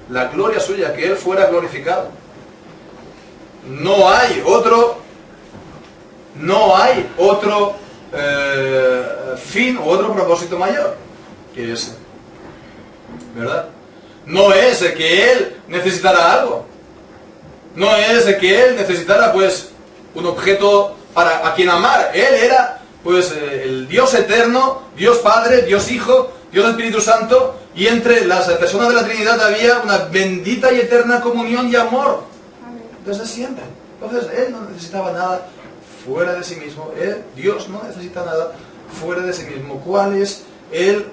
[SPEAKER 1] La gloria suya, que Él fuera glorificado. No hay otro fin u otro propósito mayor que ese. ¿Verdad? no es que Él necesitara algo. No es que Él necesitara pues un objeto a quien amar. Él era pues el Dios eterno, Dios Padre, Dios Hijo, Dios Espíritu Santo, y entre las personas de la Trinidad había una bendita y eterna comunión y amor. Desde siempre. Entonces Él no necesitaba nada fuera de sí mismo. Dios no necesita nada fuera de sí mismo. ¿Cuál es el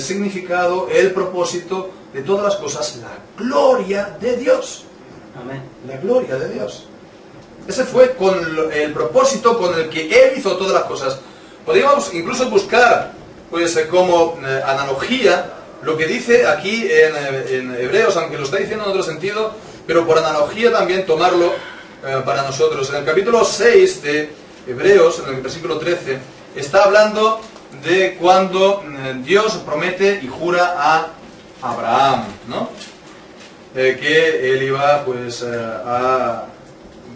[SPEAKER 1] significado, el propósito de todas las cosas? La gloria de Dios.
[SPEAKER 4] Amén.
[SPEAKER 1] La gloria de Dios. Ese fue el propósito con el que Él hizo todas las cosas. Podríamos incluso buscar pues como analogía lo que dice aquí en Hebreos, aunque lo está diciendo en otro sentido, pero por analogía también tomarlo para nosotros. En el capítulo 6 de Hebreos, en el versículo 13, está hablando de cuando Dios promete y jura a Abraham, ¿no? Que él iba pues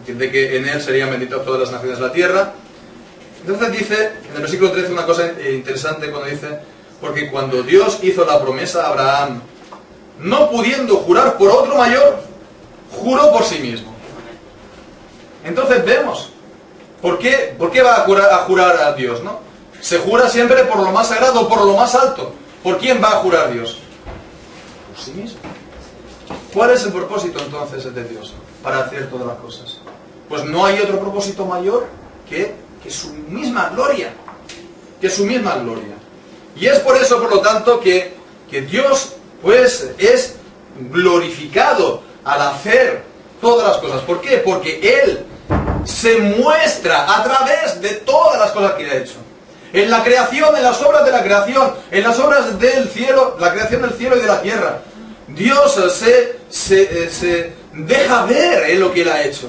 [SPEAKER 1] de que en él serían benditas todas las naciones de la tierra. Entonces dice en el versículo 13 una cosa interesante cuando dice: porque cuando Dios hizo la promesa a Abraham, no pudiendo jurar por otro mayor, juró por sí mismo. Entonces vemos ¿por qué va a jurar a Dios, ¿no? Se jura siempre por lo más sagrado, por lo más alto. ¿Por quién va a jurar Dios? Por sí mismo. ¿Cuál es el propósito entonces de Dios para hacer todas las cosas? Pues no hay otro propósito mayor que su misma gloria. Que su misma gloria. Y es por eso, por lo tanto, que Dios pues es glorificado al hacer todas las cosas. ¿Por qué? Porque Él se muestra a través de todas las cosas que ha hecho. En la creación, en las obras de la creación, en las obras del cielo, la creación del cielo y de la tierra. Dios se deja ver en lo que Él ha hecho.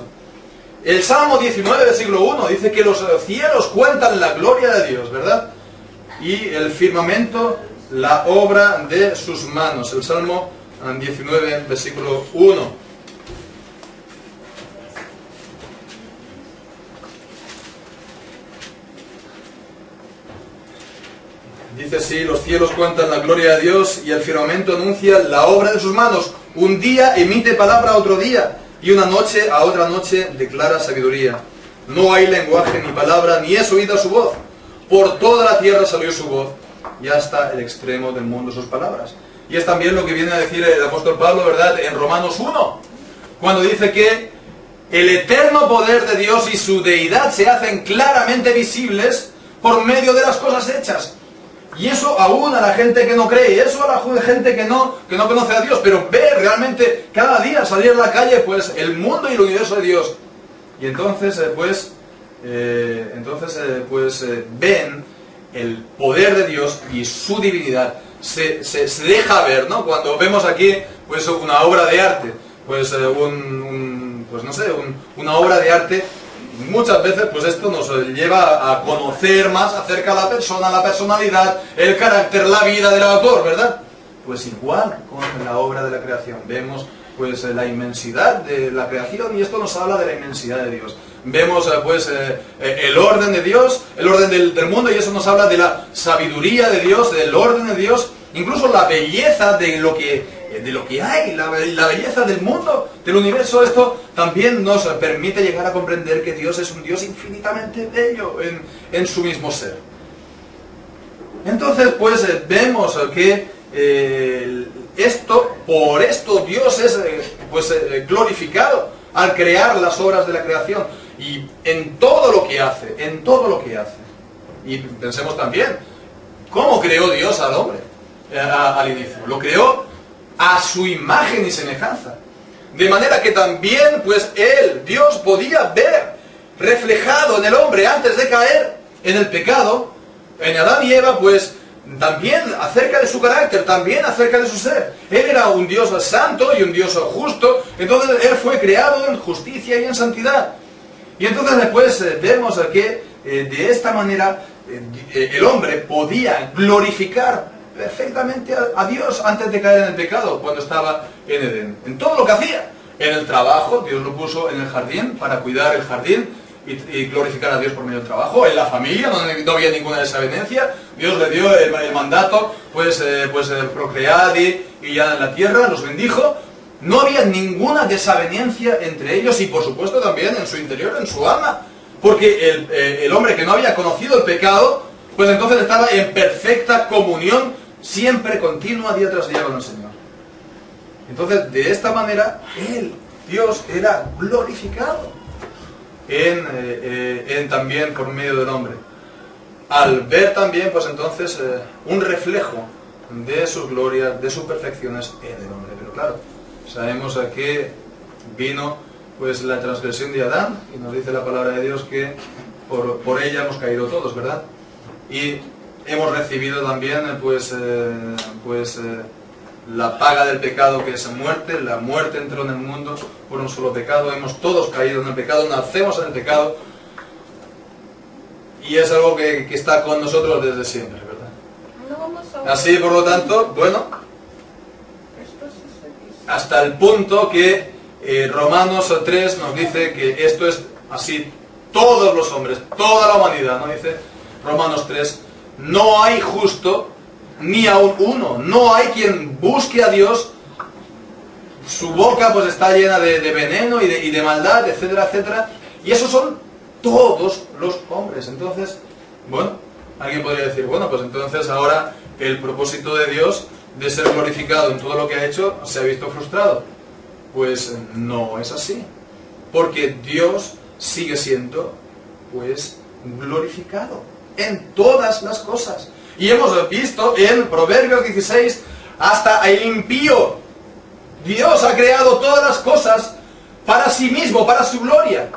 [SPEAKER 1] El Salmo 19, versículo 1, dice que los cielos cuentan la gloria de Dios, ¿verdad? Y el firmamento, la obra de sus manos. El Salmo 19, versículo 1. Dice así: los cielos cuentan la gloria de Dios y el firmamento anuncia la obra de sus manos. Un día emite palabra a otro día y una noche a otra noche declara sabiduría. No hay lenguaje ni palabra, ni es oída su voz. Por toda la tierra salió su voz y hasta el extremo del mundo sus palabras. Y es también lo que viene a decir el apóstol Pablo, ¿verdad?, en Romanos 1, cuando dice que el eterno poder de Dios y su deidad se hacen claramente visibles por medio de las cosas hechas. Y eso aún a la gente que no cree, y eso a la gente que no conoce a Dios, pero ve realmente cada día salir a la calle pues el mundo y el universo de Dios. Y entonces ven el poder de Dios y su divinidad. Se deja ver, ¿no? Cuando vemos aquí pues una obra de arte, pues una obra de arte. Muchas veces pues esto nos lleva a conocer más acerca de la persona, la personalidad, el carácter, la vida del autor, ¿verdad? Pues igual con la obra de la creación. Vemos pues la inmensidad de la creación y esto nos habla de la inmensidad de Dios. Vemos pues el orden de Dios, el orden del mundo, y eso nos habla de la sabiduría de Dios, del orden de Dios, incluso la belleza de lo que hay, la belleza del mundo, del universo. Esto también nos permite llegar a comprender que Dios es un Dios infinitamente bello en su mismo ser. Entonces pues vemos que por esto Dios es glorificado al crear las obras de la creación y en todo lo que hace, Y pensemos también, ¿cómo creó Dios al hombre al inicio? Lo creó a su imagen y semejanza. De manera que también, pues Dios podía ver reflejado en el hombre antes de caer en el pecado, en Adán y Eva, pues también acerca de su carácter, también acerca de su ser. Él era un Dios santo y un Dios justo, entonces Él fue creado en justicia y en santidad. Y entonces después vemos que de esta manera el hombre podía glorificar perfectamente a Dios antes de caer en el pecado, cuando estaba en Edén. En todo lo que hacía. En el trabajo, Dios lo puso en el jardín para cuidar el jardín. y glorificar a Dios por medio del trabajo. En la familia no había ninguna desavenencia. Dios le dio el mandato, procread y ya en la tierra, los bendijo. No había ninguna desavenencia entre ellos y por supuesto también en su interior, en su alma. Porque el hombre que no había conocido el pecado, pues entonces estaba en perfecta comunión, siempre continua, día tras día con el Señor. Entonces, de esta manera, Dios, era glorificado también por medio del hombre. Al ver también, pues entonces, un reflejo de sus glorias, de sus perfecciones en el hombre. Pero claro, sabemos a qué vino pues la transgresión de Adán, y nos dice la palabra de Dios que por ella hemos caído todos, ¿verdad? Y hemos recibido también la paga del pecado, que es muerte. La muerte entró en el mundo por un solo pecado. Hemos todos caído en el pecado, nacemos en el pecado, y es algo que está con nosotros desde siempre, ¿verdad? Así, por lo tanto, bueno, hasta el punto que Romanos 3 nos dice que esto es así, todos los hombres, toda la humanidad, ¿no? Dice Romanos 3, no hay justo ni aun uno, no hay quien busque a Dios, su boca pues está llena de veneno y de maldad, etcétera, etcétera, y esos son todos los hombres. Entonces, bueno, alguien podría decir, bueno, pues entonces ahora el propósito de Dios de ser glorificado en todo lo que ha hecho se ha visto frustrado. Pues no es así, porque Dios sigue siendo pues glorificado en todas las cosas. Y hemos visto en Proverbios 16, hasta el impío, Dios ha creado todas las cosas para sí mismo, para su gloria.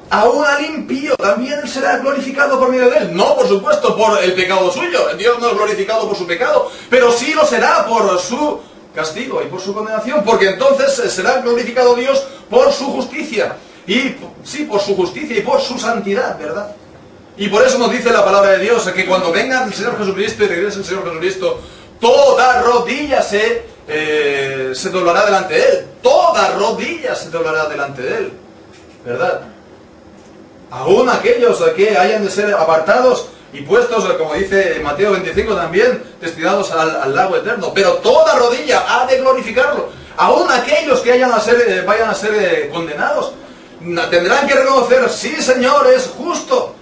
[SPEAKER 1] Aún al impío también él será glorificado por medio de él. No, por supuesto, por el pecado suyo. Dios no es glorificado por su pecado, pero sí lo será por su castigo y por su condenación, porque entonces será glorificado Dios por su justicia. Y sí, por su justicia y por su santidad, ¿verdad? Y por eso nos dice la palabra de Dios que cuando venga el Señor Jesucristo y regrese el Señor Jesucristo, toda rodilla se doblará delante de Él. Toda rodilla se doblará delante de Él, ¿verdad? Aún aquellos que hayan de ser apartados y puestos, como dice Mateo 25 también, destinados al lago eterno. Pero toda rodilla ha de glorificarlo. Aún aquellos que vayan a ser condenados, tendrán que reconocer, sí, Señor, es justo.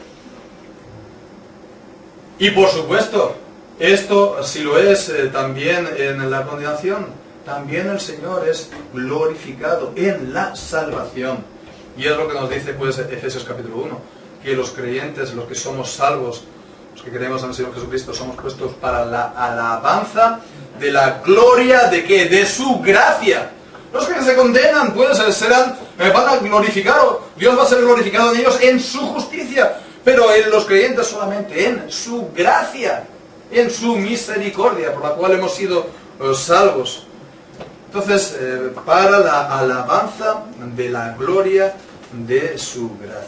[SPEAKER 1] Y por supuesto, esto, si lo es también en la condenación, también el Señor es glorificado en la salvación. Y es lo que nos dice pues Efesios capítulo 1, que los creyentes, los que somos salvos, los que creemos en el Señor Jesucristo, somos puestos para la alabanza de la gloria de ¿qué? De su gracia. Los que se condenan pues van a glorificar, Dios va a ser glorificado en ellos en su justicia, pero en los creyentes solamente en su gracia, en su misericordia, por la cual hemos sido salvos. Entonces, para la alabanza de la gloria de su gracia.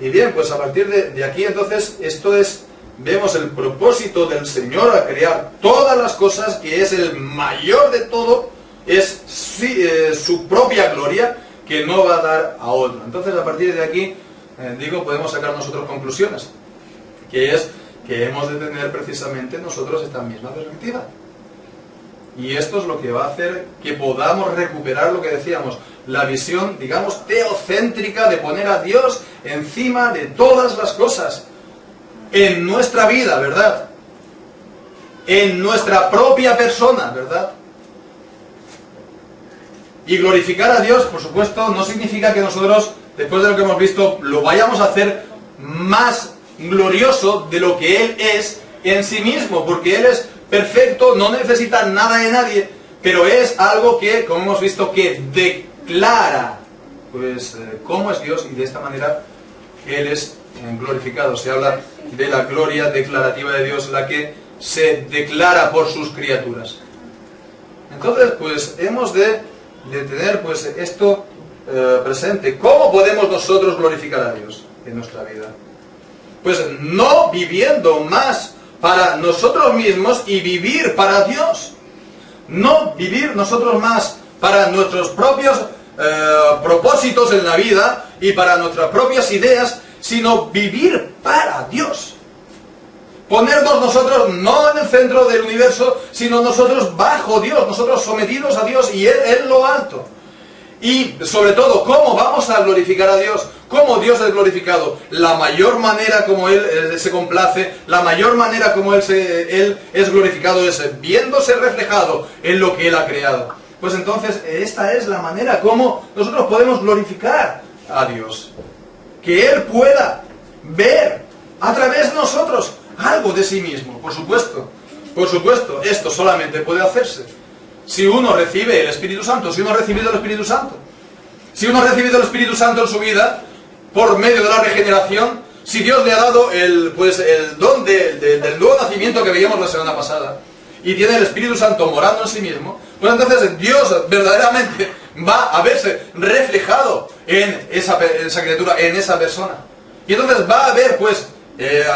[SPEAKER 1] Y bien, pues a partir de aquí, entonces, vemos el propósito del Señor a crear todas las cosas, que es el mayor de todo, es su propia gloria, que no va a dar a otro. Entonces, a partir de aquí, podemos sacar nosotros conclusiones, que es que hemos de tener precisamente nosotros esta misma perspectiva. Y esto es lo que va a hacer que podamos recuperar lo que decíamos, la visión, digamos, teocéntrica de poner a Dios encima de todas las cosas en nuestra vida, ¿verdad? En nuestra propia persona, ¿verdad? Y glorificar a Dios, por supuesto, no significa que nosotros, después de lo que hemos visto, lo vayamos a hacer más glorioso de lo que Él es en sí mismo, porque Él es perfecto, no necesita nada de nadie, pero es algo que, como hemos visto, que declara pues cómo es Dios, y de esta manera Él es glorificado. Se habla de la gloria declarativa de Dios, la que se declara por sus criaturas. Entonces, pues hemos de tener pues esto presente. ¿Cómo podemos nosotros glorificar a Dios en nuestra vida? Pues no viviendo más para nosotros mismos y vivir para Dios. No vivir nosotros más para nuestros propios propósitos en la vida y para nuestras propias ideas, sino vivir para Dios. Ponernos nosotros no en el centro del universo, sino nosotros bajo Dios, nosotros sometidos a Dios y Él en lo alto. Y sobre todo, ¿cómo vamos a glorificar a Dios? ¿Cómo Dios es glorificado? La mayor manera como Él se complace, la mayor manera como Él es glorificado es viéndose reflejado en lo que Él ha creado. Pues entonces, esta es la manera como nosotros podemos glorificar a Dios. Que Él pueda ver a través de nosotros algo de sí mismo, por supuesto. Por supuesto, esto solamente puede hacerse si uno recibe el Espíritu Santo, si uno ha recibido el Espíritu Santo. Si uno ha recibido el Espíritu Santo en su vida, por medio de la regeneración, si Dios le ha dado el don del nuevo nacimiento que veíamos la semana pasada, y tiene el Espíritu Santo morando en sí mismo, pues entonces Dios verdaderamente va a verse reflejado en esa criatura, en esa persona. Y entonces va a ver, pues,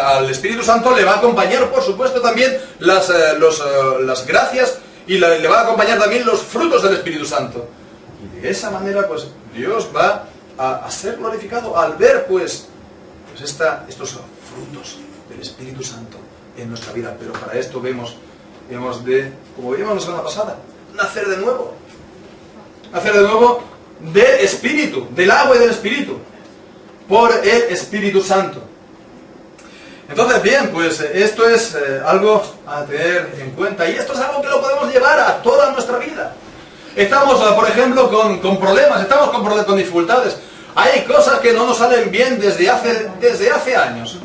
[SPEAKER 1] al Espíritu Santo le va a acompañar, por supuesto, también las gracias, y le va a acompañar también los frutos del Espíritu Santo. Y de esa manera, pues, Dios va a ser glorificado al ver, pues estos frutos del Espíritu Santo en nuestra vida. Pero para esto vemos como vimos la semana pasada, nacer de nuevo. Nacer de nuevo del Espíritu, del agua y del Espíritu, por el Espíritu Santo. Entonces, bien, pues esto es algo a tener en cuenta, y esto es algo que lo podemos llevar a toda nuestra vida. Estamos, por ejemplo, con problemas, estamos con dificultades. Hay cosas que no nos salen bien desde hace años.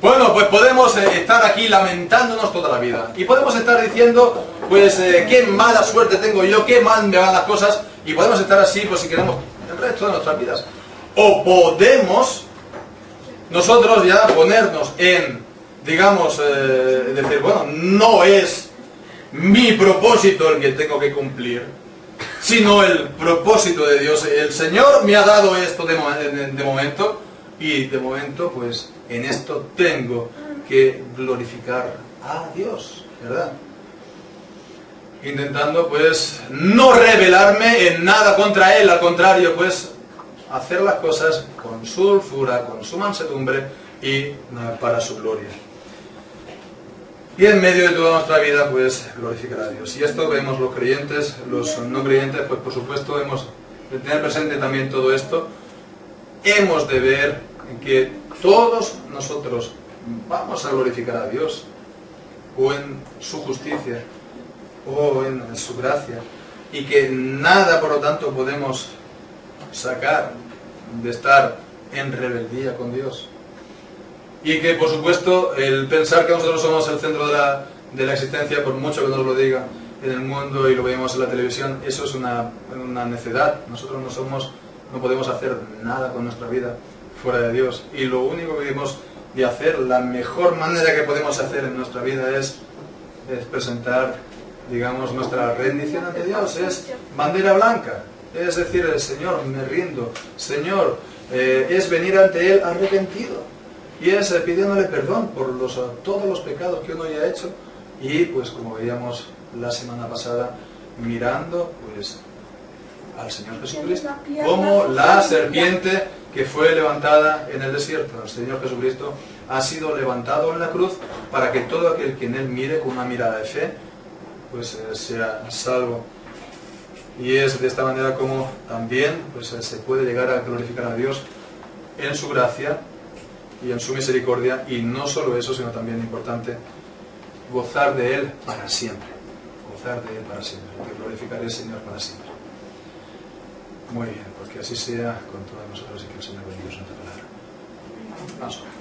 [SPEAKER 1] Bueno, pues podemos estar aquí lamentándonos toda la vida. Y podemos estar diciendo, pues, qué mala suerte tengo yo, qué mal me van las cosas. Y podemos estar así, pues, si queremos, el resto de nuestras vidas. O podemos nosotros ya ponernos en, digamos, decir, bueno, no es mi propósito el que tengo que cumplir, sino el propósito de Dios. El Señor me ha dado esto de momento, y de momento, pues, en esto tengo que glorificar a Dios, ¿verdad? Intentando, pues, no rebelarme en nada contra Él, al contrario, pues, hacer las cosas con su dulzura, con su mansedumbre y para su gloria. Y en medio de toda nuestra vida, pues, glorificar a Dios. Y esto vemos los creyentes, los no creyentes, pues por supuesto hemos de tener presente también todo esto. Hemos de ver en que todos nosotros vamos a glorificar a Dios, o en su justicia, o en su gracia, y que nada, por lo tanto, podemos sacar de estar en rebeldía con Dios. Y que, por supuesto, el pensar que nosotros somos el centro de la existencia, por mucho que nos lo diga en el mundo y lo vemos en la televisión, eso es una necedad. Nosotros no podemos hacer nada con nuestra vida fuera de Dios. Y lo único que debemos de hacer, la mejor manera que podemos hacer en nuestra vida es presentar, digamos, nuestra rendición ante Dios. Es bandera blanca. Es decir, Señor, me rindo. Señor, es venir ante Él arrepentido. Y es pidiéndole perdón por todos los pecados que uno ya ha hecho. Y pues como veíamos la semana pasada, mirando pues al Señor Jesucristo como la serpiente que fue levantada en el desierto. El Señor Jesucristo ha sido levantado en la cruz para que todo aquel que en Él mire con una mirada de fe pues sea salvo. Y es de esta manera como también pues, se puede llegar a glorificar a Dios en su gracia y en su misericordia, y no solo eso, sino también importante, gozar de Él para siempre. Gozar de Él para siempre. Que glorificaré al Señor para siempre. Muy bien, pues que así sea con todos nosotros, y que el Señor bendiga su palabra. Vamos a orar.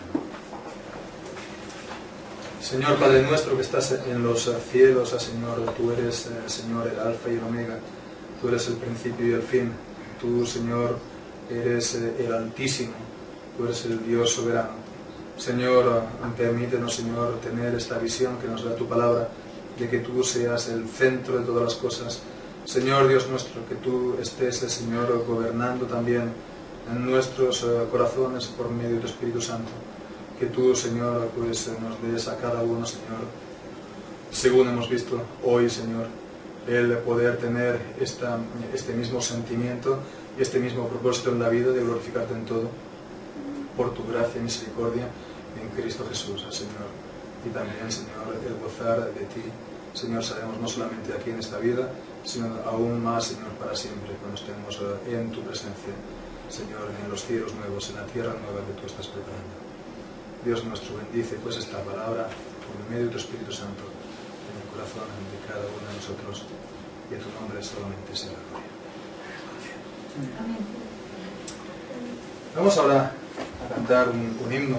[SPEAKER 1] Señor Padre nuestro que estás en los cielos, Señor, tú eres, Señor, el Alfa y el Omega. Tú eres el principio y el fin. Tú, Señor, eres el Altísimo. Tú eres el Dios soberano. Señor, permítenos, Señor, tener esta visión que nos da tu palabra, de que tú seas el centro de todas las cosas. Señor Dios nuestro, que tú estés, Señor, gobernando también en nuestros corazones por medio de tu Espíritu Santo. Que tú, Señor, pues nos des a cada uno, Señor, según hemos visto hoy, Señor, el poder tener este mismo sentimiento y este mismo propósito en la vida de glorificarte en todo por tu gracia y misericordia en Cristo Jesús, Señor. Y también, Señor, el gozar de ti, Señor, sabemos no solamente aquí en esta vida, sino aún más, Señor, para siempre, cuando estemos en tu presencia, Señor, en los cielos nuevos, en la tierra nueva que tú estás preparando. Dios nuestro, bendice pues esta palabra por medio de tu Espíritu Santo en el corazón de cada uno de nosotros, y en tu nombre solamente sea la gloria. Amén. Vamos ahora a cantar un himno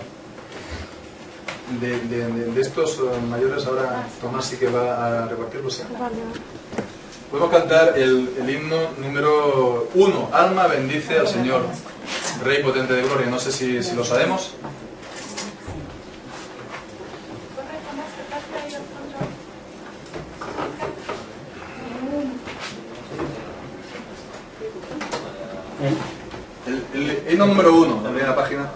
[SPEAKER 1] de estos mayores. Ahora Tomás sí que va a repartirlo, ¿sí? Podemos cantar el himno número 1, Alma bendice al Señor, Rey potente de gloria. No sé si lo sabemos. El himno número 1, la primera página.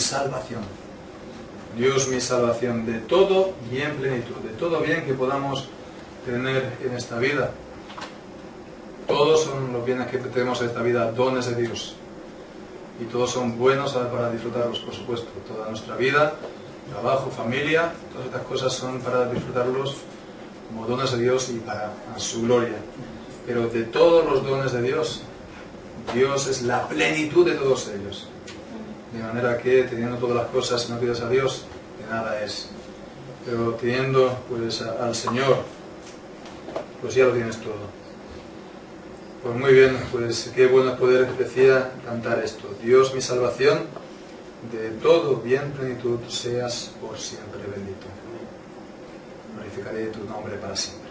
[SPEAKER 1] salvación. Dios mi salvación, de todo bien plenitud, de todo bien que podamos tener en esta vida. Todos son los bienes que tenemos en esta vida, dones de Dios. Y todos son buenos para disfrutarlos, por supuesto. Toda nuestra vida, trabajo, familia, todas estas cosas son para disfrutarlos como dones de Dios y para su gloria. Pero de todos los dones de Dios, Dios es la plenitud de todos ellos. De manera que teniendo todas las cosas, si no pides a Dios, de nada es. Pero teniendo pues al Señor, pues ya lo tienes todo. Pues muy bien, pues qué bueno es poder, decía, cantar esto. Dios mi salvación, de todo bien plenitud, seas por siempre bendito. Glorificaré tu nombre para siempre.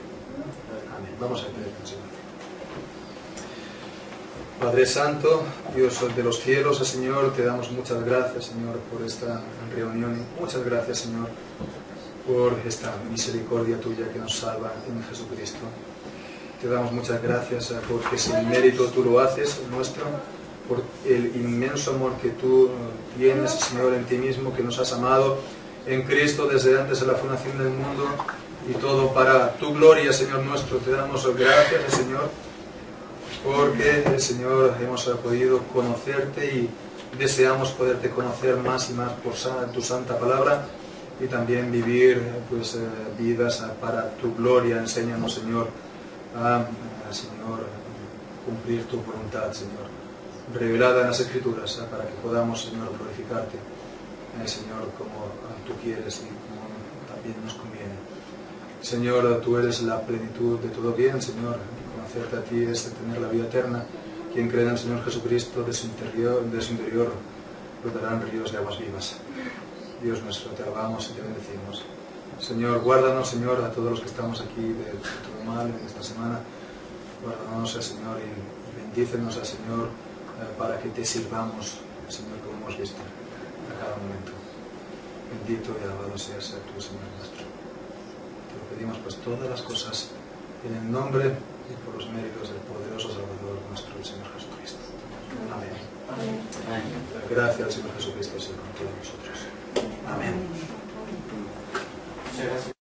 [SPEAKER 1] Amén. Vamos a pedir al Señor. Padre Santo, Dios de los cielos, Señor, te damos muchas gracias, Señor, por esta reunión. Muchas gracias, Señor, por esta misericordia tuya que nos salva en Jesucristo. Te damos muchas gracias porque sin mérito tú lo haces, nuestro, por el inmenso amor que tú tienes, Señor, en ti mismo, que nos has amado en Cristo desde antes de la fundación del mundo, y todo para tu gloria, Señor nuestro. Te damos gracias, Señor, porque, Señor, hemos podido conocerte y deseamos poderte conocer más y más por tu santa palabra, y también vivir pues, vidas para tu gloria. Enséñanos, Señor, Señor, cumplir tu voluntad, Señor, revelada en las Escrituras, para que podamos, Señor, glorificarte, Señor, como tú quieres y como también nos conviene. Señor, tú eres la plenitud de todo bien, Señor. Conocerte a ti es tener la vida eterna. Quien cree en el Señor Jesucristo, de su interior brotarán ríos de aguas vivas. Dios nuestro, te alabamos y te bendecimos. Señor, guárdanos, Señor, a todos los que estamos aquí de todo mal en esta semana. Guárdanos, Señor, y bendícenos, Señor, para que te sirvamos, Señor, como hemos visto, a cada momento. Bendito y alabado seas tú, Señor nuestro. Te lo pedimos, pues, todas las cosas en el nombre y por los méritos del poderoso Salvador nuestro, el Señor Jesucristo. Amén. Amén. Gracias al Señor Jesucristo, sea con todos nosotros. Amén. Muchas gracias.